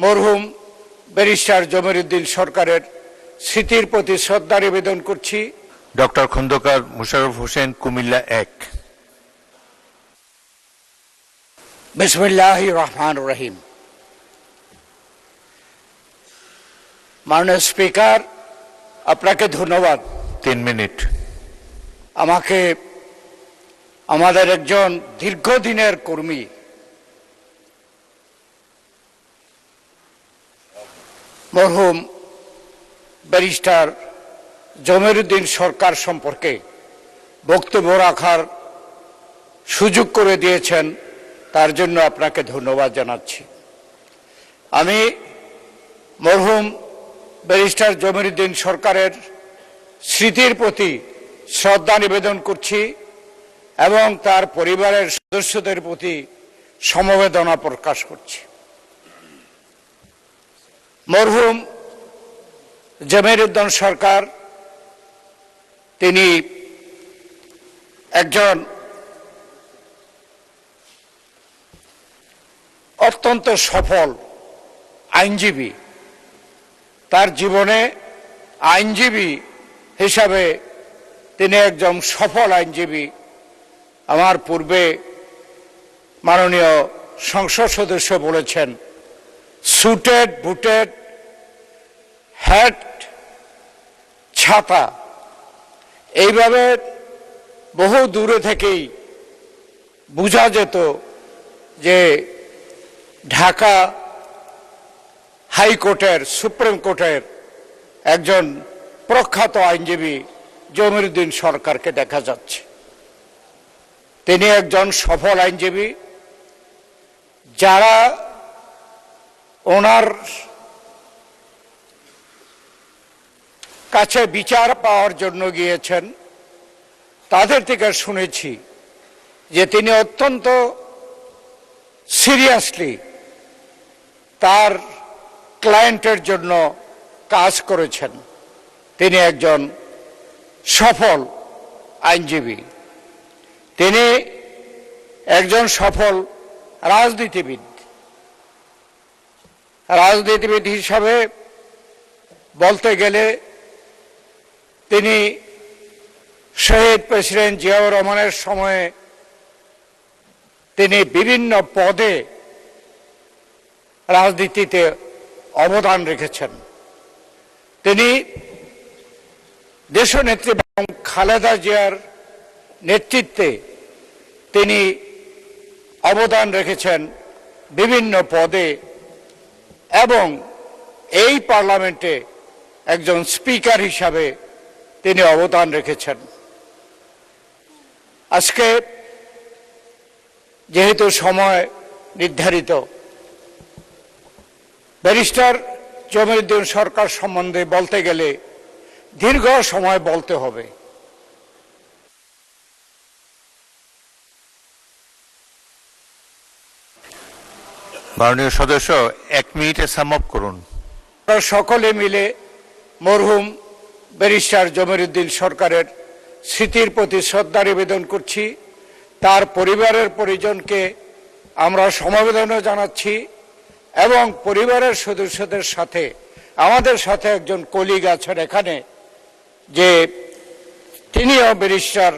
মরহুম ব্যারিস্টার জমিরুদ্দিন সরকারের স্মৃতির প্রতি শ্রদ্ধা নিবেদন করছি। ডক্টর খন্দকার মোশাররফ হোসেন, কুমিল্লা 1। বিসমিল্লাহির রহমানির রহিম। মাননীয় স্পিকার, আপনাকে ধন্যবাদ। 3 মিনিট। আমাকে আমাদের একজন দীর্ঘদিনের কর্মী মরহুম ব্যারিস্টার জমিরুদ্দিন সরকার সম্পর্কে বক্তব্য রাখার সুযোগ করে দিয়েছেন, তার জন্য আপনাকে ধন্যবাদ জানাচ্ছি। আমি মরহুম ব্যারিস্টার জমিরুদ্দিন সরকারের স্মৃতির প্রতি শ্রদ্ধা নিবেদন করছি এবং তার পরিবারের সদস্যদের প্রতি সমবেদনা প্রকাশ করছি। মরহুম জমিরুদ্দিন সরকার তিনি একজন অত্যন্ত সফল আইনজীবী। তার জীবনে আইনজীবী হিসাবে তিনি একজন সফল আইনজীবী। আমার পূর্বে মাননীয় সংসদ সদস্য বলেছেন, সুটেড বুটেড হ্যাট ছাতা, এইভাবে বহু দূরে থেকেই বোঝা যেত যে ঢাকা হাইকোর্টের, সুপ্রিম কোর্টের একজন প্রখ্যাত আইনজীবী জমিরুদ্দিন সরকারকে দেখা যাচ্ছে। তিনি একজন সফল আইনজীবী। যারা ওনার কাছে বিচার পাওয়ার জন্য গিয়েছেন তাদের থেকে শুনেছি যে তিনি অত্যন্ত সিরিয়াসলি তার ক্লায়েন্টের জন্য কাজ করেছেন। তিনি একজন সফল আইনজীবী। তিনি একজন সফল রাজনীতিবিদ হিসাবে বলতে গেলে তিনি শহীদ প্রেসিডেন্ট জিয়াউর রহমানের সময়ে তিনি বিভিন্ন পদে রাজনীতিতে অবদান রেখেছেন। তিনি দেশনেত্রী খালেদা জিয়ার নেতৃত্বে তিনি অবদান রেখেছেন বিভিন্ন পদে এবং এই পার্লামেন্টে একজন স্পিকার হিসাবে তিনি অবদান রেখেছেন। আজকে যেহেতু সময় নির্ধারিত, ব্যারিস্টার জমিরুদ্দিন সরকার সম্বন্ধে বলতে গেলে দীর্ঘ সময় বলতে হবে। মাননীয় সদস্য 1 মিনিটে সাম আপ করুন। সকলে মিলে মরহুম ব্যারিস্টার জমিরুদ্দিন সরকারের স্মৃতির প্রতি শ্রদ্ধা নিবেদন করছি। তার পরিবারের পরিজনকে আমরা সমবেদনা জানাচ্ছি এবং পরিবারের সদস্যদের সাথে আমাদের সাথে একজন কলিগ আছেন এখানে, যে তিনিও ব্যারিস্টার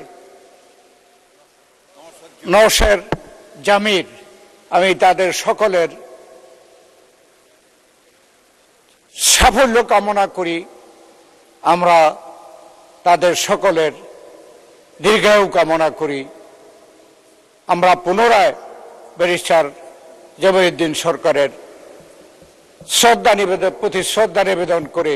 নওশের জামির। আমি তাদের সকলের সাফল্য কামনা করি। আমরা তাদের সকলের দীর্ঘায়ু কামনা করি। আমরা পুনরায় ব্যারিস্টার জমিরুদ্দিন সরকারের প্রতি শ্রদ্ধা নিবেদন করে